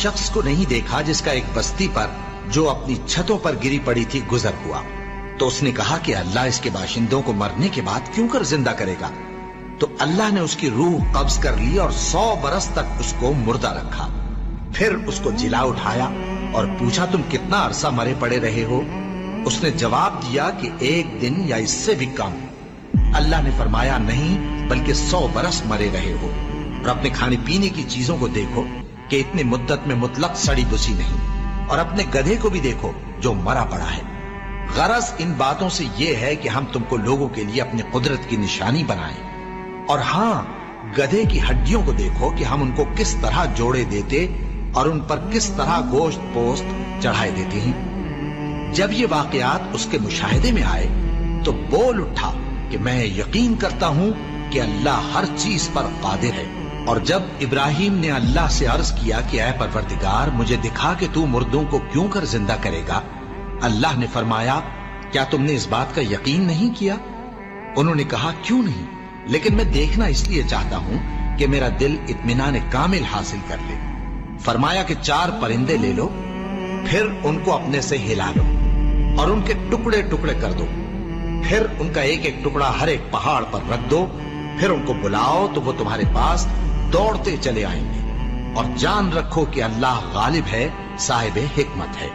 शख्स को नहीं देखा जिसका एक बस्ती पर जो अपनी छतों पर गिरी पड़ी थी गुजर हुआ। तो उसने कहा कि अल्लाह इसके बाशिंदों को मरने के बाद क्यों कर जिंदा करेगा। तो अल्लाह ने उसकी रूह कब्ज कर ली और 100 बरस तक उसको मुर्दा रखा। फिर उसको जिला उठाया और पूछा, तुम कितना अरसा मरे पड़े रहे हो? उसने जवाब दिया कि 1 दिन या इससे भी कम। अल्लाह ने फरमाया, नहीं बल्कि 100 बरस मरे रहे हो। और अपने खाने पीने की चीजों को देखो कि इतनी मुद्दत में मुतलक सड़ी बुसी नहीं, और अपने गधे को भी देखो जो मरा पड़ा है। गरज इन बातों से यह है कि हम तुमको लोगों के लिए अपनी कुदरत की निशानी बनाएं। और हां, गधे की हड्डियों को देखो कि हम उनको किस तरह जोड़े देते और उन पर किस तरह गोश्त पोस्त चढ़ाए देते हैं। जब ये वाकयात उसके मुशाहिदे में आए तो बोल उठा कि मैं यकीन करता हूं कि अल्लाह हर चीज पर कादिर है। और जब इब्राहिम ने अल्लाह से अर्ज किया कि ऐ परवरदिगार, मुझे दिखा कि तू मुर्दों को क्यों कर जिंदा करेगा, अल्लाह ने फरमाया, क्या तुमने इस बात का यकीन नहीं किया? उन्होंने कहा, क्यों नहीं, लेकिन मैं देखना इसलिए चाहता हूं कि मेरा दिल इत्मीनान कामिल हासिल कर ले। फरमाया कि 4 परिंदे ले लो, फिर उनको अपने से हिला लो और उनके टुकड़े टुकड़े कर दो। फिर उनका एक एक टुकड़ा हर एक पहाड़ पर रख दो। फिर उनको बुलाओ तो वो तुम्हारे पास दौड़ते चले आएंगे। और जान रखो कि अल्लाह गालिब है, साहिब हिकमत है।